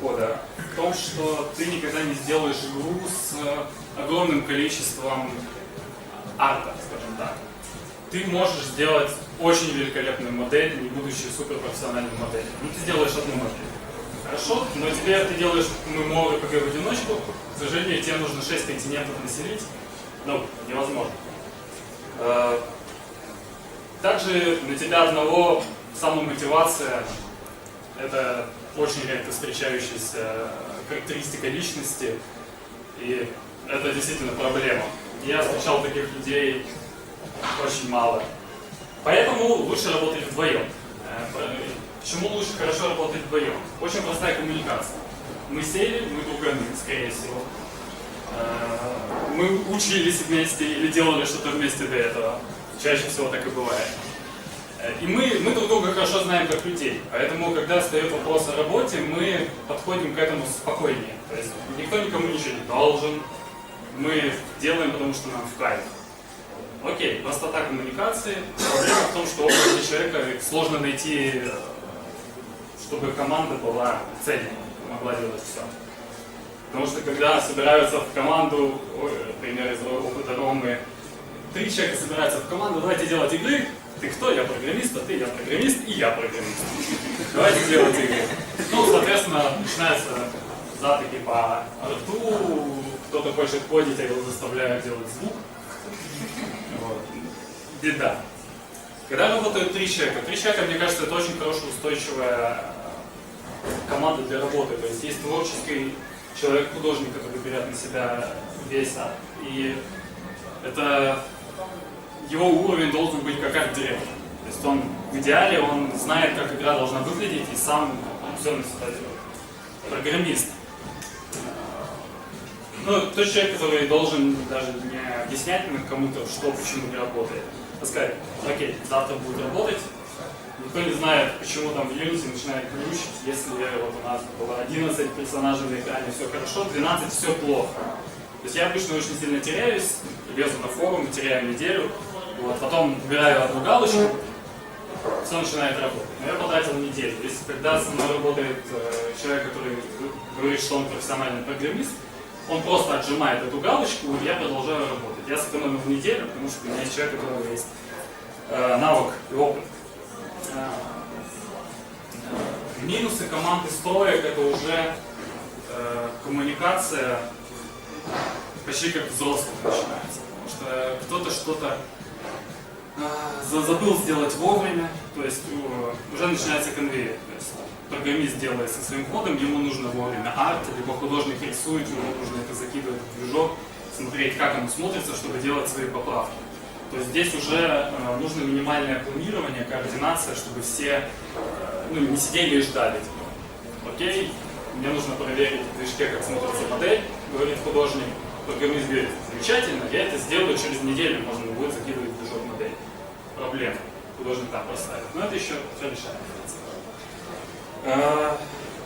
подхода в том, что ты никогда не сделаешь игру с огромным количеством арта, скажем так. Ты можешь сделать очень великолепную модель, не будучи суперпрофессиональной моделью. Ну, ты сделаешь одну модель. Хорошо, но тебе ты делаешь ММО РПГ в одиночку, к сожалению, тебе нужно 6 континентов населить. Ну, невозможно. Также на тебя одного самомотивация – это очень редко встречающаяся характеристика личности, и это действительно проблема. Я встречал таких людей очень мало. Поэтому лучше работать вдвоем. Почему лучше хорошо работать вдвоем? Очень простая коммуникация. Мы сели, мы друганы, скорее всего. Мы учились вместе или делали что-то вместе до этого. Чаще всего так и бывает. И мы друг друга хорошо знаем как людей. Поэтому, когда встает вопрос о работе, мы подходим к этому спокойнее. То есть никто никому ничего не должен. Мы делаем, потому что нам в кайф. Окей, простота коммуникации. Проблема в том, что опытного человека сложно найти, чтобы команда была цельной, могла делать все. Потому что когда собираются в команду, пример из опыта Ромы, 3 человека собираются в команду, давайте делать игры. Ты кто? Я программист, а ты, я программист, и я программист. Давайте делать игры. Ну, соответственно, начинаются затыки по рту, кто-то хочет кодить, а его заставляют делать звук. Вот. Беда. Когда работают 3 человека, мне кажется, это очень хорошая устойчивая команда для работы. То есть есть творческий человек-художник, который берет на себя весь ад. И это его уровень должен быть как арт-директор. То есть он в идеале, он знает, как игра должна выглядеть, и сам все на себя делает. Программист. Ну, тот человек, который должен даже не объяснять кому-то, что, почему не работает. А сказать, окей, завтра будет работать. Никто не знает, почему там в Unity начинает глючить, если вот у нас было 11 персонажей на экране, все хорошо, 12 все плохо. То есть я обычно очень сильно теряюсь, лезу на форум, теряю неделю, вот, потом убираю одну галочку, все начинает работать. Но я потратил неделю. То есть когда со мной работает человек, который говорит, что он профессиональный программист, он просто отжимает эту галочку, и я продолжаю работать. Я сэкономил неделю, потому что у меня есть человек, у которого есть навык и опыт. Минусы команды строек — это уже коммуникация почти как взрослых начинается. Потому что кто-то что-то забыл сделать вовремя, то есть уже начинается конвейер. То есть программист делает со своим кодом, ему нужно вовремя арт, либо художник рисует, ему нужно это закидывать в движок, смотреть, как оно смотрится, чтобы делать свои поправки. То есть здесь уже нужно минимальное планирование, координация, чтобы все не сидели и ждали. Окей, мне нужно проверить в движке, как смотрится модель, говорит художник, программист говорит, замечательно, я это сделаю через неделю, можно будет закидывать в движок модель. Проблема. Художник там поставит. Но это еще все решается.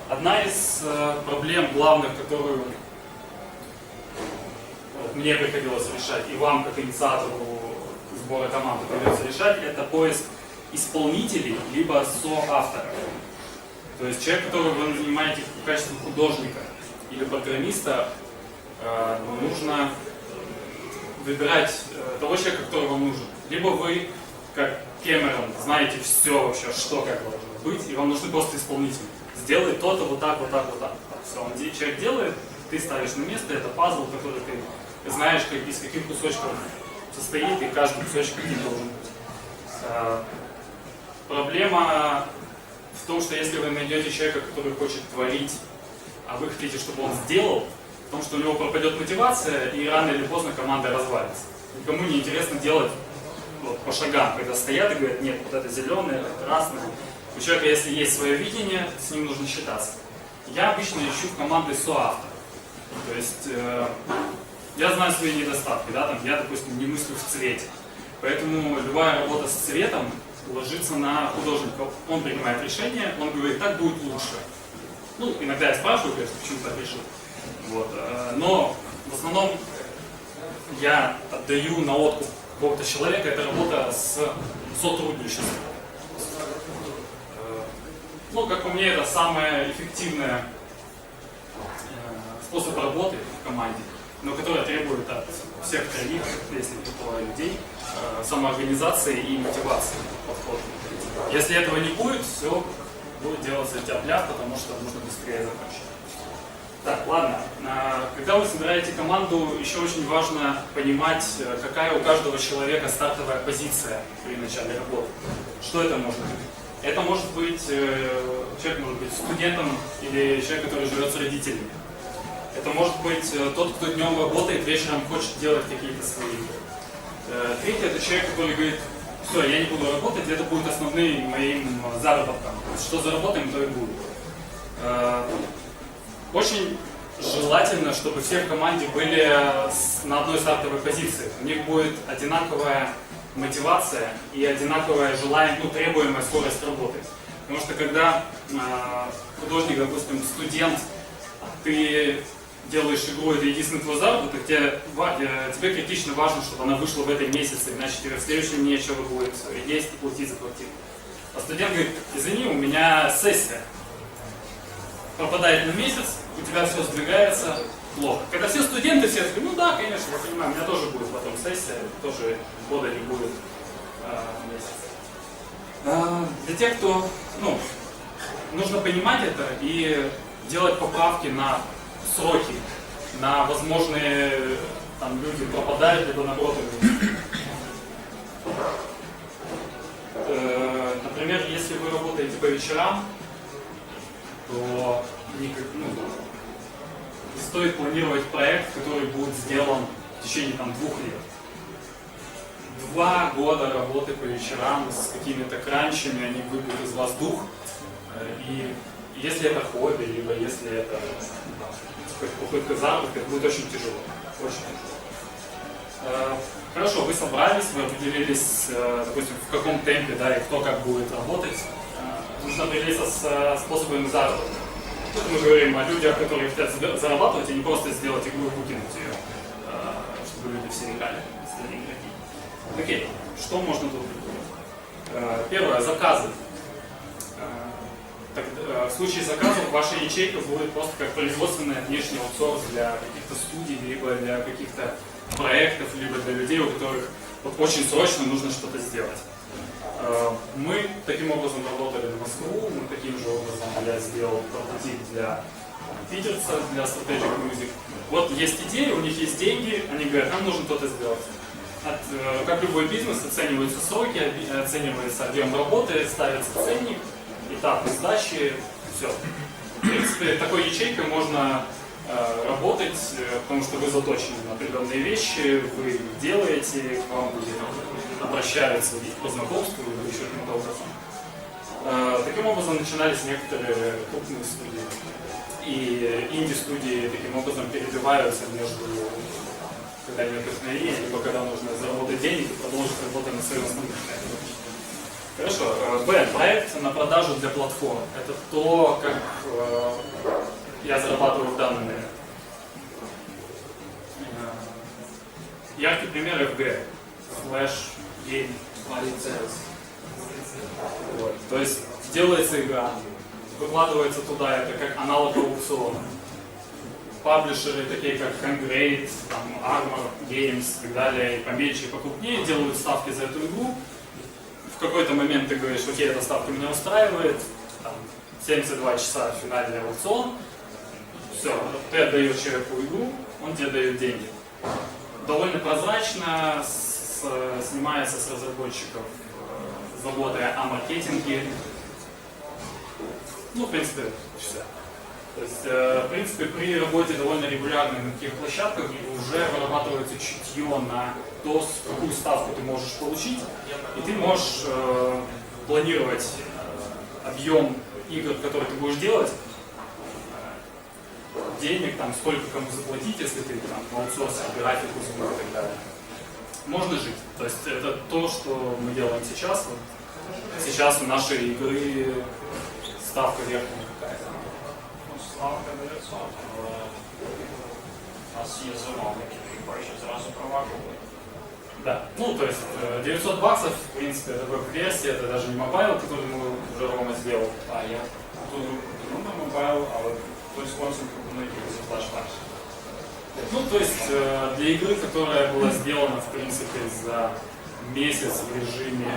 Одна из проблем главных, которую мне приходилось решать, и вам, как инициатору сбора команды, придется решать, это поиск исполнителей, либо соавторов. То есть человек, которого вы нанимаете в качестве художника или программиста, нужно выбирать того человека, который вам нужен. Либо вы, как Кэмерон, знаете все вообще, что как должно быть, и вам нужны просто исполнители. Сделай то-то вот так, вот так, вот так. Все, человек делает, ты ставишь на место, это пазл, который ты знаешь, из каких кусочков состоит, и каждый кусочек каким должен быть. Проблема в том, что если вы найдете человека, который хочет творить, а вы хотите, чтобы он сделал, в том, что у него пропадет мотивация, и рано или поздно команда развалится. Никому не интересно делать вот, по шагам, когда стоят и говорят, нет, вот это зеленое, это красное. У человека, если есть свое видение, с ним нужно считаться. Я обычно ищу в команды соавторов. То есть я знаю свои недостатки, да, там, я, допустим, не мыслю в цвете. Поэтому любая работа с цветом ложится на художника. Он принимает решение, он говорит, так будет лучше. Ну, иногда я спрашиваю, конечно, почему так решил. Вот. Но в основном я отдаю на откуп какого-то человека, это работа с сотрудничеством. Ну, как по мне, это самая эффективная способ работы в команде, но которая требует от всех троих, если трое людей, самоорганизации и мотивации подхода. Если этого не будет, все будет делаться тяп-ляп, потому что нужно быстрее закончить. Так, ладно. Когда вы собираете команду, еще очень важно понимать, какая у каждого человека стартовая позиция при начале работы. Что это может быть? Это может быть, человек может быть студентом или человек, который живет с родителями. Это может быть тот, кто днем работает, вечером хочет делать какие-то свои. Третий — это человек, который говорит: все, я не буду работать, это будет основным моим заработком. Что заработаем, то и будет. Очень желательно, чтобы все в команде были на одной стартовой позиции. У них будет одинаковая мотивация и одинаковая желаемая, требуемая скорость работы. Потому что когда художник, допустим, студент, ты делаешь игру, это единственный твой заработок, тебе критично важно, чтобы она вышла в этом месяце, иначе тебе в следующем нечего будет есть и платить за квартиру. А студент говорит: извини, у меня сессия. Пропадает на месяц, у тебя все сдвигается плохо. Когда все студенты, все говорят: ну да, конечно, я понимаю, у меня тоже будет потом сессия, тоже года не будет месяц. Для тех, кто, нужно понимать это и делать поправки на сроки, на возможные, люди пропадают, либо наоборот. Например, если вы работаете по вечерам, то не стоит планировать проект, который будет сделан в течение 2 лет. 2 года работы по вечерам с какими-то кранчами, они выбьют из вас дух. И если это хобби, либо если это попытка заработка, это будет очень тяжело. Очень тяжело. Хорошо, вы собрались, вы определились, допустим, в каком темпе, и кто как будет работать. Нужно определиться с способами заработка. Тут мы говорим о людях, которые хотят зарабатывать, а не просто сделать игру и выкинуть ее, чтобы люди все играли, остальные игроки. Окей, что можно тут придумать? Первое, заказы. В случае заказов ваша ячейка будет просто как производственный внешний аутсорс для каких-то студий, либо для каких-то проектов, либо для людей, у которых очень срочно нужно что-то сделать. Мы таким образом работали на Москву, мы таким же образом я сделал прототип для питерца, для Strategic Music. Вот есть идея, у них есть деньги, они говорят: нам нужно что-то сделать. Как любой бизнес, оцениваются сроки, оценивается объем работы, ставится ценник, этапы сдачи, все. В принципе, такой ячейкой можно работать, потому что вы заточены на определенные вещи, вы делаете, к вам обращаются по знакомству или еще каким-то образом. Таким образом начинались некоторые крупные студии. И инди-студии таким образом перебиваются между, когда нет вдохновения, либо когда нужно заработать денег и продолжить работать на своем основном проекте. Хорошо. Проект на продажу для платформ. Это то, как я зарабатываю в данный момент. Яркий пример FG. Flash Game. Вот. То есть делается игра, выкладывается туда, это как аналог аукциона. Паблишеры, такие как Handgrade, Armor Games и так далее, и поменьше, и покрупнее, делают ставки за эту игру. В какой-то момент ты говоришь: окей, эта ставка меня устраивает, 72 часа финальный аукцион, все, ты отдаешь человеку игру, он тебе дает деньги. Довольно прозрачно, снимается с разработчиков заботы о маркетинге. В принципе, все. То есть, в принципе, при работе довольно регулярной на таких площадках уже вырабатывается чутье на то, какую ставку ты можешь получить, и ты можешь планировать объем игр, которые ты будешь делать, денег, сколько кому заплатить, если ты в аутсорсе графику и так далее. Можно жить. То есть это то, что мы делаем сейчас. Сейчас у нашей игры ставка верхняя какая-то. Ставка дается, у нас є замовники, які хочуть зразу провакувати. Да. То есть $900, в принципе, это веб-версия, это даже не мобайл, который мы уже Рома сделал. Я тут на мобайл, але Тобто спонсор пропонує тільки за флеш-фарш. Ну, то есть для игры, которая была сделана, в принципе, за месяц в режиме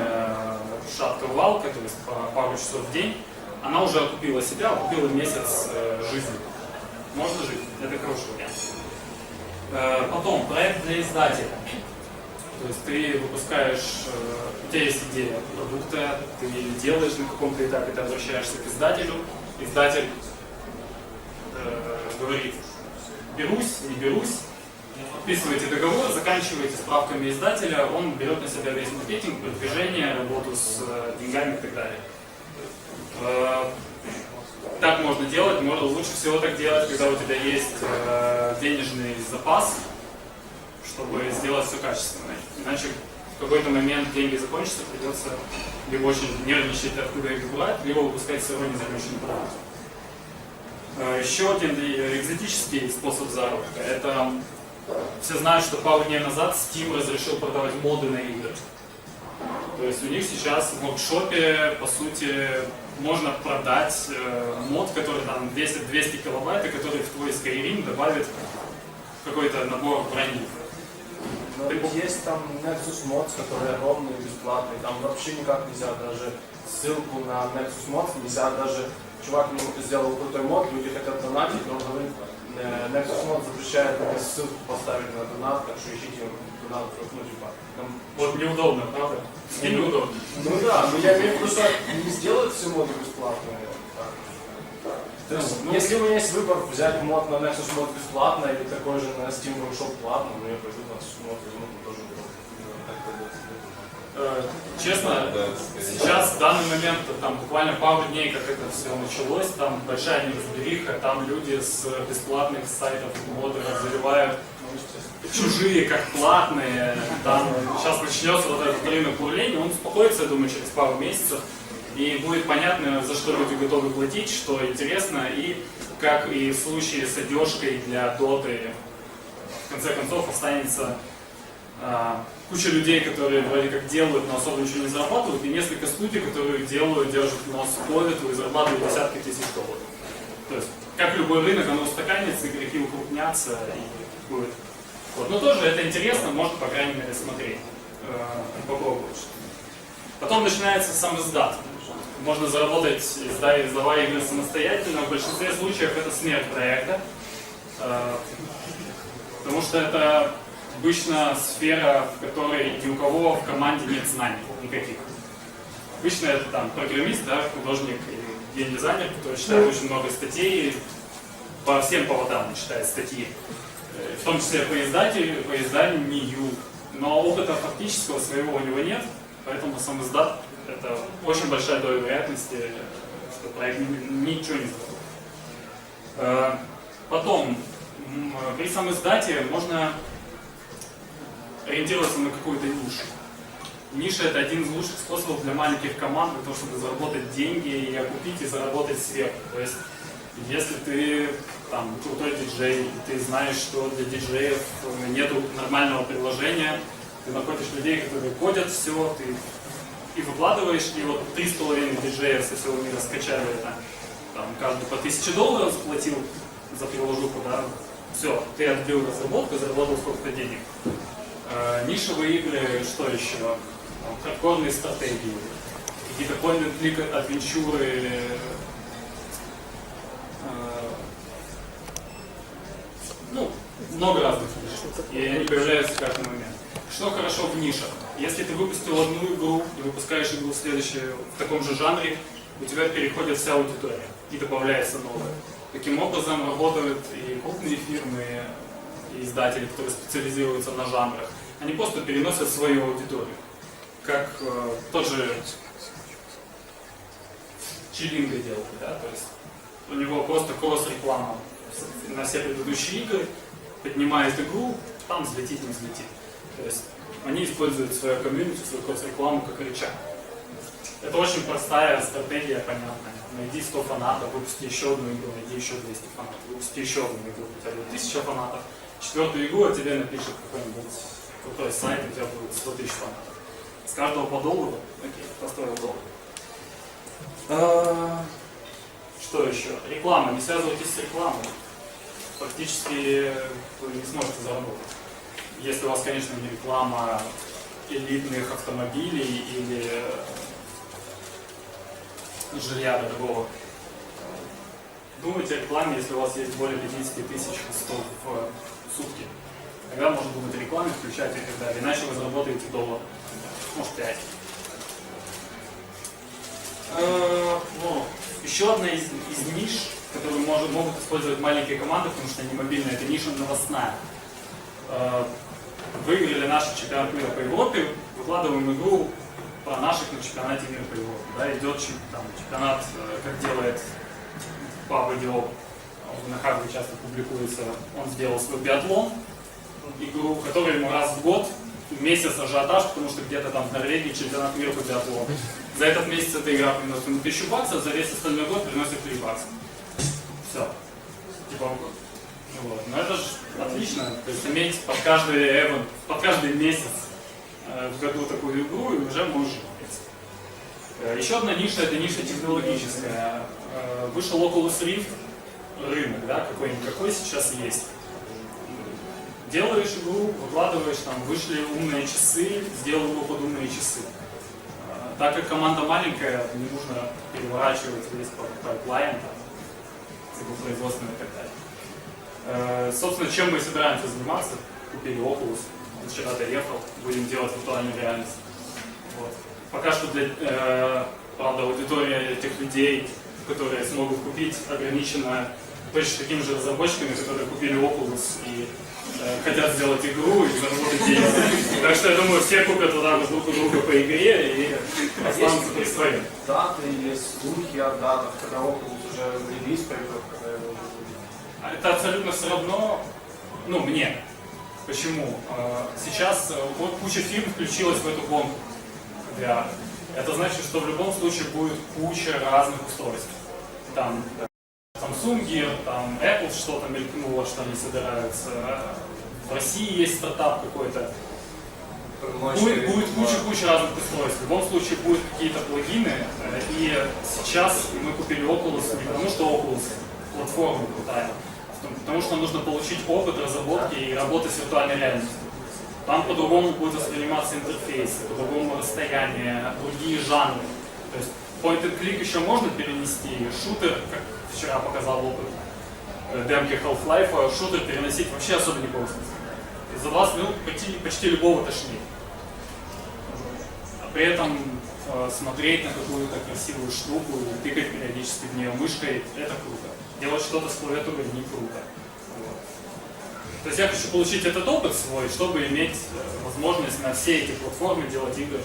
шатка-валка, то есть по пару часов в день, она уже окупила себя, окупила месяц жизни. Можно жить, это хороший вариант. Потом, проект для издателя. То есть ты выпускаешь, у тебя есть идея продукта, ты делаешь на каком-то этапе, ты обращаешься к издателю, издатель говорит: берусь, не берусь, подписываете договор, заканчиваете справками издателя, он берет на себя весь маркетинг, продвижение, работу с деньгами и так далее. Так можно делать, лучше всего так делать, когда у тебя есть денежный запас, чтобы сделать все качественно. Иначе в какой-то момент деньги закончатся, придется либо очень нервничать, откуда их брать, либо выпускать сырой незаконченный продукт. Еще один экзотический способ заработка. Это все знают, что пару дней назад Steam разрешил продавать моды на игры. То есть у них сейчас в воркшопе, по сути, можно продать мод, который там весит 200 килобайт, и который в твой Skyrim добавит какой-то набор брони. Но есть там Nexus Mods, который огромный, бесплатный. Там вообще никак нельзя даже ссылку на Nexus Mods, нельзя даже... Чувак мне сделал крутой мод, люди хотят донатить, но он говорит, Nexus Mod запрещает мне ссылку поставить на донат, так что ищите донат, ну типа. Там... Вот неудобно, правда? Скинь неудобно. Ну да, но я имею в виду, что не сделают все моды бесплатные. То есть, если у меня есть выбор взять мод на Nexus Mod бесплатно или такой же на Steam Workshop платно, но я пойду на Nexus Mod возьму, тоже честно, сейчас в данный момент, там буквально пару дней, как это все началось, там большая неразбериха, там люди с бесплатных сайтов модеров заливают чужие как платные, там сейчас начнется вот этот рынок бурления, он успокоится, я думаю, через пару месяцев, и будет понятно, за что люди готовы платить, что интересно, и как и в случае с одежкой для доты, в конце концов останется куча людей, которые вроде как делают, но особо ничего не зарабатывают, и несколько студий, которые делают, держат нос по ветру и зарабатывают десятки тысяч долларов. То есть, как любой рынок, оно устаканится, игроки укрупнятся и будет. Вот. Но тоже это интересно, можно, по крайней мере, смотреть и попробовать. Потом начинается сам издат. Можно заработать, издавая игры самостоятельно. В большинстве случаев это смерть проекта, потому что это обычно сфера, в которой ни у кого в команде нет знаний никаких. Обычно это там программист, да, художник и геймдизайнер, который читает очень много статей, по всем поводам он читает статьи, в том числе по изданию, но опыта фактического своего у него нет, поэтому сам издат — это очень большая доля вероятности, что проект ничего не сделает. Потом, при самом издате можно ориентироваться на какую-то нишу. Ниша — это один из лучших способов для маленьких команд, для того, чтобы заработать деньги и окупить, и заработать сверху. То есть, если ты там крутой диджей, и ты знаешь, что для диджеев нету нормального приложения, ты находишь людей, которые кодят все, ты и выкладываешь, и вот 3,5 диджея со всего мира скачали это, там, каждый по $1000 заплатил за приложуху, да, все, ты отбил разработку, заработал сколько-то денег. Нишевые игры, что еще? Хардкорные стратегии, какие-то point-and-click адвенчуры, ну, много разных ниш, и они появляются в каждый момент. Что хорошо в нишах? Если ты выпустил одну игру и выпускаешь игру следующую в таком же жанре, у тебя переходит вся аудитория и добавляется новая. Таким образом работают и крупные фирмы, и издатели, которые специализируются на жанрах. Они просто переносят свою аудиторию. Как тот же Чилинга делает, да? То есть у него просто кросс-реклама на все предыдущие игры, поднимает игру, там взлетит, не взлетит. То есть они используют свою комьюнити, свою кросс-рекламу как рычаг. Это очень простая стратегия, понятная. Найди 100 фанатов, выпусти еще одну игру, найди еще 200 фанатов, выпусти еще одну игру, у тебя будет 1000 фанатов. Четвертую игру о тебе напишет какой-нибудь крутой сайт, у тебя будет 100 000 фанатов. С каждого по $1, окей, построил $1. Что еще? Реклама. Не связывайтесь с рекламой. Практически вы не сможете заработать. Если у вас, конечно, не реклама элитных автомобилей или жилья дорогого. Думайте о рекламе, если у вас есть более 50 тысяч листов в сутки. Тогда можно думать о рекламе, включать и так далее. Иначе вы заработаете $1, может 5. Еще одна из ниш, которую могут использовать маленькие команды, потому что они мобильные, это ниша новостная. Выиграли наш чемпионат мира по Европе, выкладываем игру про наших на чемпионате мира по Европе. Да, идет там, чемпионат, как делает Папа Диоп, на Харварде часто публикуется, он сделал свой биатлон, игру, которая ему раз в год, месяц ажиотаж, потому что где-то там в Норвегии чемпионат мира по биатлону. За этот месяц эта игра приносит ему $1000, за весь остальной год приносит $3. Все. Типа, вот. Но это же отлично, то есть иметь под каждый месяц в году такую игру и уже можешь жить. Еще одна ниша, это ниша технологическая. Вышел Oculus Rift, рынок, да, какой-никакой сейчас есть. Делаешь игру, выкладываешь, там, вышли умные часы, сделал игру под умные часы. Так как команда маленькая, не нужно переворачивать весь пайплайн, производственный и так далее. Собственно, чем мы собираемся заниматься? Купили Oculus, вчера доехал, будем делать виртуальную реальность. Вот. Пока что правда, аудитория тех людей, которые смогут купить, ограничена точно такими же разработчиками, которые купили Oculus и хотят сделать игру и заработать деньги. Так что я думаю, все купят вот так друг у друга по игре и останутся при своем. Даты, есть слухи о датах, когда Oculus уже в релиз пойдет, когда его уже будет. Это абсолютно все равно, мне. Почему? Сейчас вот куча фирм включилась в эту гонку. Это значит, что в любом случае будет куча разных устройств. Там Samsung Gear, там Apple что-то мелькнуло, что они собираются. В России есть стартап какой-то. Будет куча разных устройств. В любом случае будут какие-то плагины. И сейчас мы купили Oculus не потому, что Oculus платформа крутая, а потому что нужно получить опыт разработки и работы с виртуальной реальностью. Там по-другому будет восприниматься интерфейс, по-другому расстояние, другие жанры. То есть point and click еще можно перенести, шутер, как вчера показал опыт демки Half-Life, шутер переносить вообще особо не было смысла. За 20 минут почти любого тошнит. А при этом смотреть на какую-то красивую штуку и тыкать периодически в нее мышкой, это круто. Делать что-то с клавиатурой не круто. То есть я хочу получить этот опыт свой, чтобы иметь возможность на все эти платформы делать игры,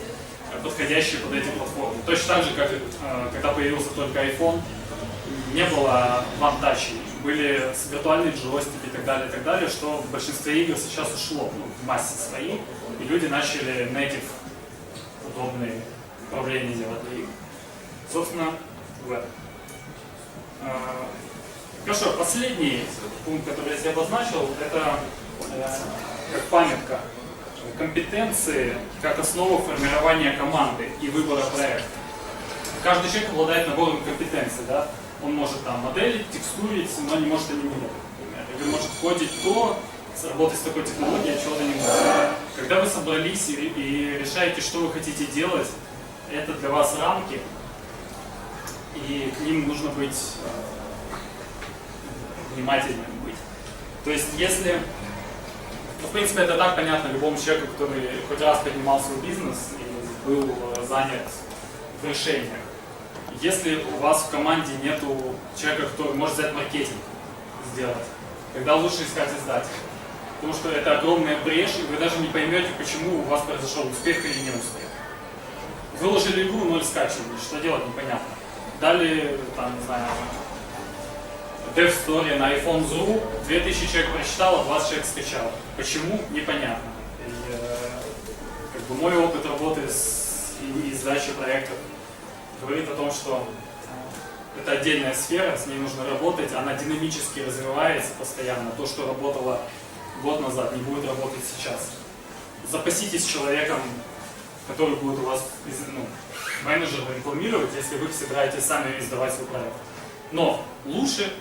подходящие под эти платформы. Точно так же, как когда появился только iPhone, не было One Touch, были виртуальные джойстики и так далее, что в большинстве игр сейчас ушло, в массе своей, и люди начали native удобные управления делать для игр. Собственно, в этом. Хорошо, последний пункт, который я себе обозначил, это как памятка. Компетенции как основа формирования команды и выбора проекта. Каждый человек обладает набором компетенций, да? Он может там моделить, текстурить, но не может анимировать, например. Или может кодить то, работать с такой технологией, чего-то не может. Когда вы собрались и решаете, что вы хотите делать, это для вас рамки, и к ним нужно быть внимательным быть. То есть, если, в принципе, это так понятно любому человеку, который хоть раз поднимал свой бизнес и был занят в решениях. Если у вас в команде нету человека, который может взять маркетинг, сделать, тогда лучше искать издателя. Потому что это огромная брешь, и вы даже не поймете, почему у вас произошел успех или не успех. Выложили игру, 0 скачиваний, что делать, непонятно. Дали, там, не знаю, Dev Story на iPhone.ru, 2000 человек прочитало, 20 человек скачало. Почему? Непонятно. И, мой опыт работы и сдачи проектов говорит о том, что это отдельная сфера, с ней нужно работать, она динамически развивается постоянно. То, что работало год назад, не будет работать сейчас. Запаситесь человеком, который будет у вас менеджером рекламировать, если вы собираетесь сами издавать свой проект. Но лучше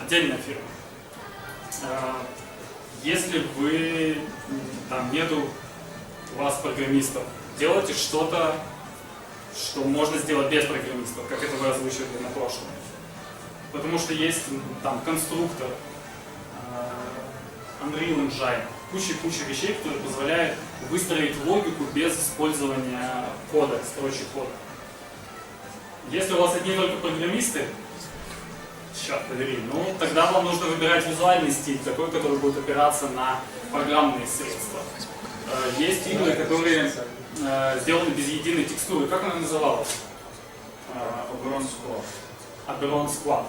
отдельная фирма. Если вы, там нету у вас программистов, делайте что-то, что можно сделать без программистов, как это вы озвучивали на прошлом. Потому что есть там конструктор, Unreal Engine, куча вещей, которые позволяют выстроить логику без использования кода, строчек кода. Если у вас одни только программисты, черт побери, ну тогда вам нужно выбирать визуальный стиль, такой, который будет опираться на программные средства. Есть игры, которые сделаны без единой текстуры. Как она называлась? Aberon Squad.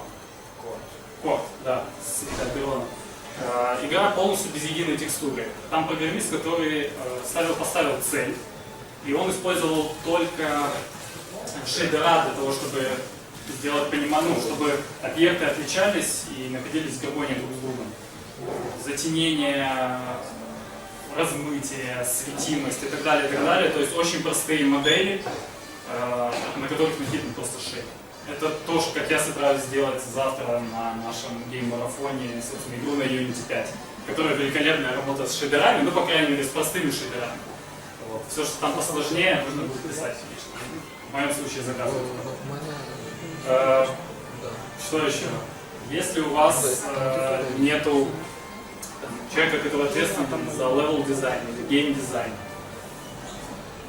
Код, да, с Aberon. Игра полностью без единой текстуры. Там программист, который поставил цель, и он использовал только шейдера для того, чтобы сделать понимание, чтобы объекты отличались и находились в гармонии друг с другом. Затенение, размытие, светимость и так далее, и так далее. То есть очень простые модели, на которых нахитан просто шейдер. Это то, как я собираюсь сделать завтра на нашем гейм-марафоне, собственно, игру на Unity 5, которая великолепная работа с шейдерами, ну, по крайней мере, с простыми шейдерами. Вот. Все, что там посложнее, нужно будет писать. В моем случае заказывать. Что еще? Если у вас нету человека, который ответственен за level дизайн или гейм дизайн,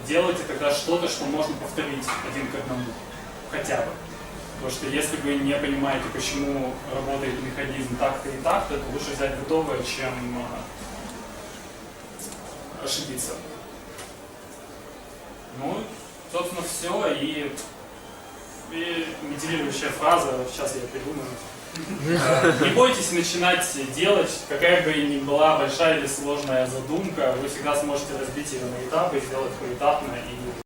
делайте тогда что-то, что можно повторить один к одному, хотя бы. Потому что если вы не понимаете, почему работает механизм так-то и так-то, то лучше взять готовое, чем ошибиться. Ну, собственно, все. И мотивирующая фраза, сейчас я придумаю. Не бойтесь начинать делать, какая бы ни была большая или сложная задумка, вы всегда сможете разбить ее на этапы, сделать поэтапно и